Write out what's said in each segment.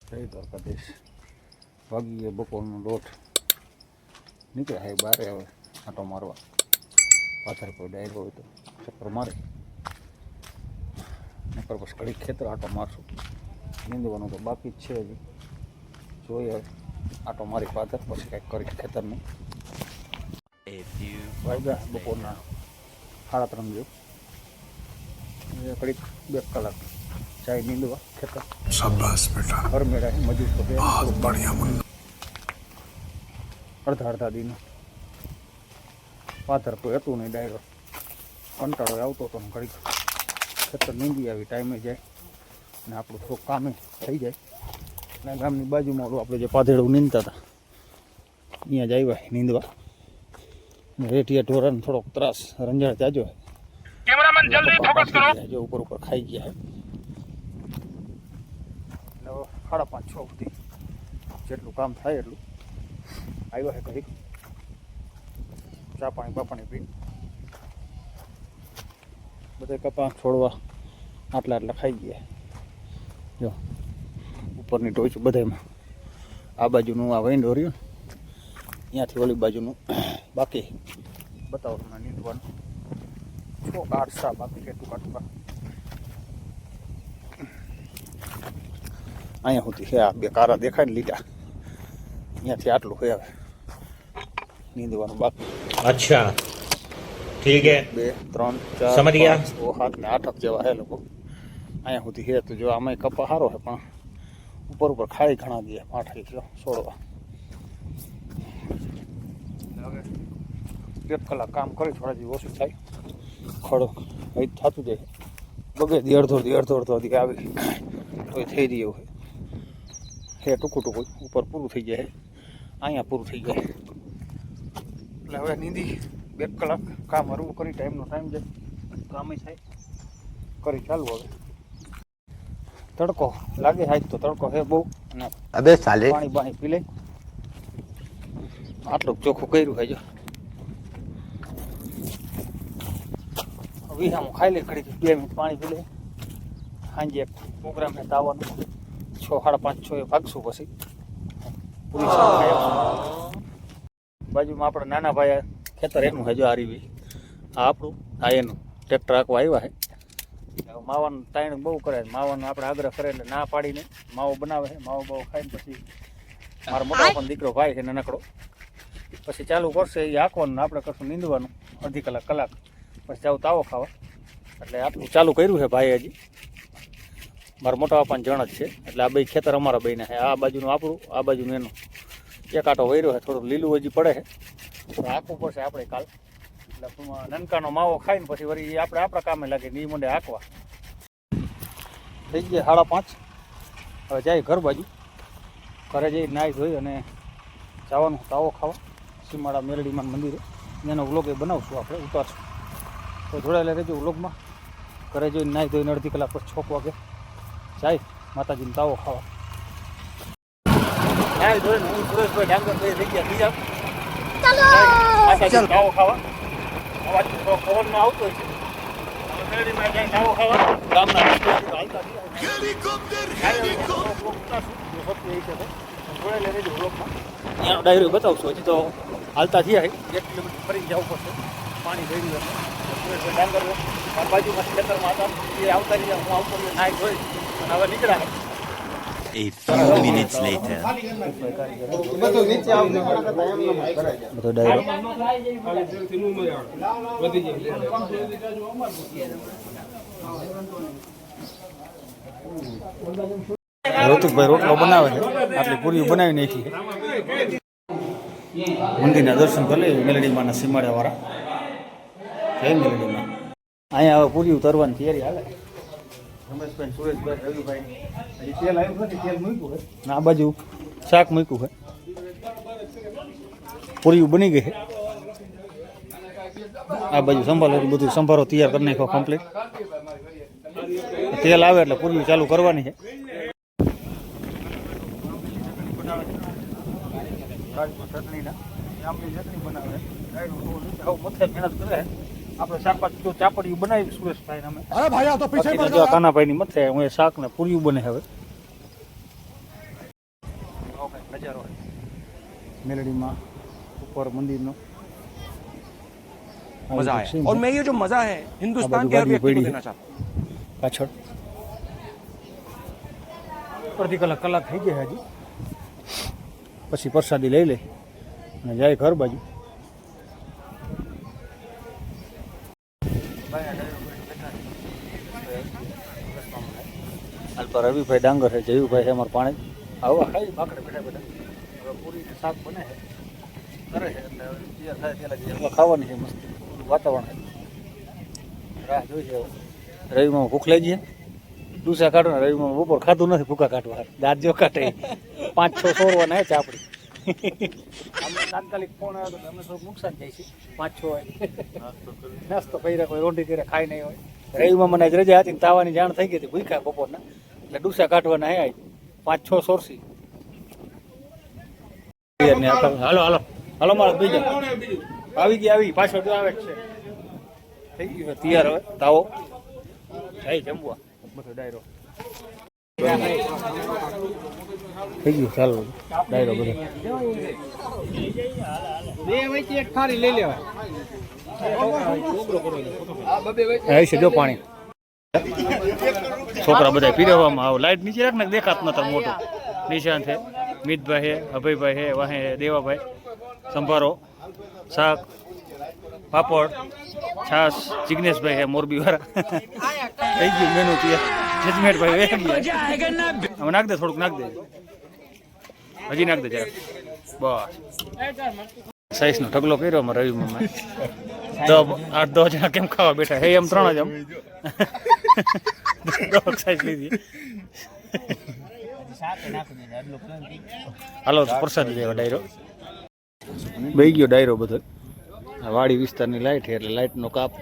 જય દ્વારકાધીશ. વાગીએ બપોરનો દોઢ. નીકળ્યા હે બારે હવે આંટો મારવા. પાથર કોઈ ડાયરો હોય તો ચક્કર મારે, નકર પછી ઘડીક ખેતર આંટો મારશું. નીંદવાનું તો બાકી જ છે હજી. જોઈએ હવે આંટો મારી પાથર પછી કંઈક કરી ખેતરનું. વાગ્યા બપોરના 3:30 જેવું. ઘડીક 2 કલાક જાય નીંદવા ખેતર. શાબાશ બેટા. ઘર મેળા મજૂર તો બઢિયા મુન્ના. અડધા દિન પાથર કોઈ હતું નહીં, ડાયરો કંટાળો આવતો હતો ને ઘડીક ખેતર નીંદી આવી ટાઈમે જાય ને આપણું થોડુંક કામે થઈ જાય. અને ગામની બાજુમાં ઓલું આપણે જે પાધેડું નીંદતા હતા અહીંયા જ આવ્યા નીંદવા. રેટિયા ઢોરાને થોડોક ત્રાસ, રંજાડ જાજો. કેમેરામેન જલ્દી ફોકસ કરો. જો ઉપર ખાઈ ગયા છે. 5:30-6 સુધી જેટલું કામ થાય એટલું આવ્યો છે. ઘડીક ચા પાણી પી બધા કપા છોડવા આટલા ખાઈ ગયા. જો ઉપરની ટોચ બધામાં આ બાજુનું આ વૈંડો રહ્યું, અહીંયાથી ઓલી બાજુનું બાકી બતાવો તમને નીંદવાનું. 6-8 બાકી છે ટૂંકા. અહીંયા સુધી છે આ 2 કારા દેખાય ને લીટા, અહીંયાથી આટલું છે હવે નીંદવાનું બાકી. અચ્છા ઠીક હે. 2 3 4 સમજ ગયા. 7 ને 8 જેવા હે લોકો. અહીંયા સુધી છે તો જો આમાં કપા સારો છે પણ ઉપર ખાઈ ઘણા દે 8 કિલો છોડવા. હવે 1 કલાક કામ કરી થોડા જેવું ઓછું થાય. ખડો અહીં થતું જાય. બગેથી અડધો આવી તો થઈ રહી એવું હે ટૂંકું ઉપર પૂરું થઈ જાય. અહીંયા પૂરું થઈ જાય એટલે હવે નીંદી 2 કલાક કામ હરવું કરી. ટાઈમ જાય, કામ થાય કરી ચાલુ. હવે તડકો લાગે હાથ તો તડકો હે બહુ. અને અબે સાલે પાણી પી લે. આટલું ચોખ્ખું કર્યું છે. જો વિહામું ખાઈ લે ઘડી 2 મિનિટ પાણી પી લે. સાંજે એક પ્રોગ્રામ છે તાવાનો 6-5 ભાગશું પછી પૂરી ખાઈ આવશું. બાજુમાં આપણે નાના ભાઈ ખેતર એનું છે. જો આરીવી આ આપણું આ એનું ટ્રેક્ટર આખવા આવ્યા છે. માવાનું તાણ બહુ કરે. માવાનો આપણે આગ્રહ કરે એટલે ના પાડીને માવો બનાવે છે. માવો બહુ ખાઈને પછી મારો મોટો પણ દીકરો ભાઈ છે નાનકડો, પછી ચાલુ કરશે એ હાંકવાનું. આપણે કરશું નીંદવાનું અડધી કલાક પછી જાવ તાવો ખાવા. એટલે આટલું ચાલુ કર્યું છે ભાઈ. હજી મારા મોટા બાપાને જણ જ છે. એટલે આ 2 ખેતર અમારા બેના છે. આ બાજુનું આપણું, આ બાજુનું એનું. એક આંટો વૈર્યો છે, થોડુંક લીલું હજી પડે છે તો હાંકવું પડશે આપણે કાલ. એટલે નનકાનો માવો ખાઈને પછી વળી આપણે આપણા કામે લાગે ને એ મંડે હાંકવા. થઈ ગયા 5:30. હવે જાય ઘર બાજુ. ઘરે જઈ નાહી ધોઈ અને જવાનું તાવો ખાવા સીમાડા મેરડીમાં મંદિરે. એનો વ્લોગ એ બનાવશું, આપણે ઉતારશું. તો જોડાયેલા રહેજો વ્લોગમાં. ઘરે જઈને નાહી ધોઈને અડધી કલાક પછી 6 વાગે જાય માતાજીને તાવો ખાવા. નાહી ધોઈને હું સુરેશભાઈ ડાંગરભાઈ થઈ ગયા બીજા માતાજીને તાવો ખાવા. અવાજ પવનમાં આવતો હોય છે. મેરડીમાં જાય તાવો ખાવા. ગામના હાલતા જોડાયેલા રહેજો વ્લોગમાં. એનો ડાયરો બતાવશું. હજી તો હાલતા થયા 1 કિલોમીટર ફરીને જવું પડશે. પાણી ભર્યું હતું ડાંગર બાજુમાં ખેતરમાં હતા એ આવતા રહ્યા. હું આવતો રહ્યો નાહી ધોઈ અને હવે નીકળ્યા. A few minutes later. બધો ડાયરો ઋતિકભાઈ રોટલો બનાવે છે. આટલી પૂરી બનાવી નાખી છે. મંદિરના દર્શન કરી લઈએ મેલડીમાંના સીમાડાવાળા. જય મેલડીમાં. અહીંયા હવે પૂરી ઉતરવાની તૈયારી હાલે. રમેશભાઈ, સુરેશભાઈ, રવિભાઈ હજી તેલ આવ્યું નથી. તેલ મૂક્યું છે ને આ બાજુ શાક મૂક્યું છે. પૂરી બની ગઈ છે. આ બાજુ સંભાળો બધું સંભારો તૈયાર કરી નાખ્યો કમ્પ્લીટ. તેલ આવે એટલે પૂરી ચાલુ કરવાની છે. ચટણીના આમની ચટણી બનાવે. મહેનત કરે. આપણે 4-5 ચાપડીયું બનાવી સુરેશભાઈ અમે. અરે ભાઈ આ તો પીછે પડ ગયો. કાનાભાઈની મથે હું શાક ને પૂરીયું બને હવે. નજારો છે મેલડીમાં ઉપર મંદિરનો मजा आया और मैं ये जो मजा है हिंदुस्तान के हर व्यक्ति को देना चाहता हूँ પાછળ અડધી કલાક થઈ ગયા હજી પછી પ્રસાદી લઈ લે અને જાય ઘર બાજુ અલ્પા રવિભાઈ ડાંગર છે જયુભાઈ છે અમારું પાણી આવો ખાઈ બાકડે બેઠા બેઠા હવે પૂરીને શાક બને છે કરે છે એટલે હવે તૈયાર થાય પેલા હવા ખાવાની છે મસ્ત વાતાવરણ છે રાહ જોઈ છે રવિમાં ભૂખ લઈ જઈએ ડૂસા કાઢો ને રવિમાં બપોર ખાધું નથી ભૂકા કાઢવા દાંત જો કાઢે 5-6 સોરવાના છે આપણી અમને તાત્કાલિક ફોન આવ્યો તો અમે થોડુંક નુકસાન જાય છે 5-6 હોય નાસ્તો કર્યા કોઈ રોટી કર્યા ખાઈ નહીં હોય રવિમાં મને આજ રજા હતી ને તાવાની જાણ થઈ ગઈ હતી ભૂખ્યા બપોરના એટલે ડૂસા કાઢવાના હે 5-6 સોરસી હાલો હાલો હાલો મારા બીજા આવી પાછળ જો આવે જ છે થઈ ગયું તૈયાર હવે તાવો જાય જમવા બધો ડાયરો થઈ ગયું ચાલો ડાયરો બધો બે વચ્ચે એક થાળી લઈ લેવાય છે જો પાણી છોકરા બધા પીરવવામાં આવો લાઈટ નીચે રાખ ને દેખાત નતા મોટો નિશાન છે મિતભાઈ હે અભયભાઈ હે વાહે દેવાભાઈ સંભારો શાક પાપડ છાસ જિગ્નેશભાઈ હે મોરબી વાળા થઈ ગયું મેનુ જજમેન્ટભાઈ હવે નાખ દે થોડુંક નાખ દે હજી નાખ દે જરા બસ સાઈઝ નો ઢગલો કર્યો અમારે રવિમાં 8-10 જણા કેમ ખાવા બેઠા હે એમ 3 જ સાઈઝ લીધી હાલો પ્રસાદ લેવા ડાયરો બેહી ગયો ડાયરો બધો આ વાડી વિસ્તારની લાઇટ છે એટલે લાઇટનો કાપ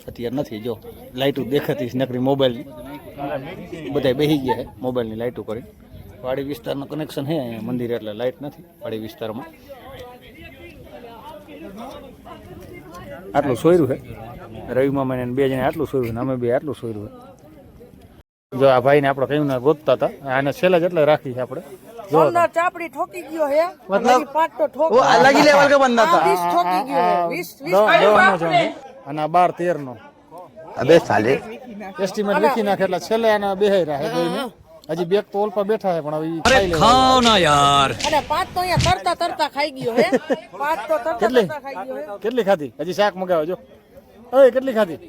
અત્યારે નથી જો લાઇટો દેખાતી નકરી મોબાઈલની બધા બેસી ગયા છે મોબાઈલની લાઇટો કરી વાડી વિસ્તારનું કનેક્શન છે અહીંયા મંદિર એટલે લાઇટ નથી વાડી વિસ્તારમાં આટલું સોયરું છે રવિમાં મને 2 જણા આટલું સોયરું ને અમે 2 આટલું સોયરું છે જો આ ભાઈને આપણે કયું ના ગોતતા હતા આને છેલ્લા જ એટલે રાખી છે આપણે જો ચાપડી ઠોકી ગયો હે મતલબ પાંચ તો ઠોક वो अलग ही लेवल का बंदा था 20 ઠોકી ગયો હે 20 અને 12-13 નો अबे साले એસ્ટિમેટ લખી નાખે એટલે છેલ્લે આના બેહાઈ રહે કોઈને હજી બેક તો ઓલપા બેઠા છે પણ હવે ઈ ખાઈ લે खाओ ना यार અને પાંચ તો અહીંયા તરતા ખાઈ ગયો હે પાંચ તો કેટલી તરતા ખાઈ ગયો હે કેટલી ખાધી હજી શાક મગાવો જો ઓય કેટલી ખાધી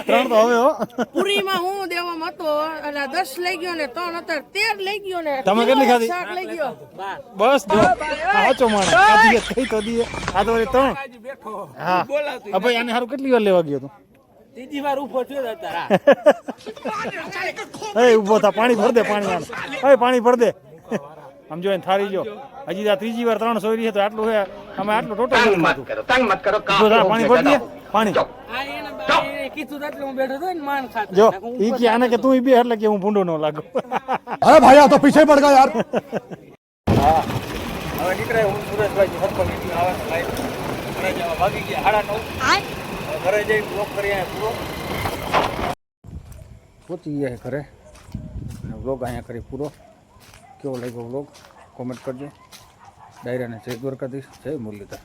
3 તો હવે હો પુરીમાં હું દેવામાં હતો અને 10 લઈ ગયો ને 3 અત્યારે 13 લઈ ગયો ને તમે કેટલી ખાધી? શાક લઈ ગયો બસ જો સાચો માણસ ખાધી કઈ તો દીએ આ તો 3 હા આ ભાઈ આને હારું કેટલી વાર લેવા ગયો તું ત્રીજી વાર ઉભો થયો હતા એ ઉભો થા પાણી ભર દે પાણી આમ એ પાણી ભર દે આમ જો એને થારી જો હજી આ ત્રીજી વાર 3 સોયરી છે તો આટલું હે અમે આટલું ટોટલ तंग मत करो પાણી ભર દે પાણી આ એને કીધું એટલે હું બેઠો હતો ને માન ખાતો જો ઈ કે આને કે તું ઈ બે એટલે કે હું ભૂંડો ન લાગુ अरे भाई तो पीछे पड़ गया यार હા હવે નીકળે હું સુરેશભાઈ સરપંચ મીટિંગ આવે લાઈવ ઘરે જવા ભાગી ગયા 9:30 ઘરે જઈ બ્લોક કરી આયા પૂરો પહોંચી ગયા ઘરે અને બ્લોગ અહીંયા કરી પૂરો કેવો લાગ્યો બ્લોગ કોમેન્ટ કરજો ડાયરાને જય દ્વારકાધીશ જય મુરલીધર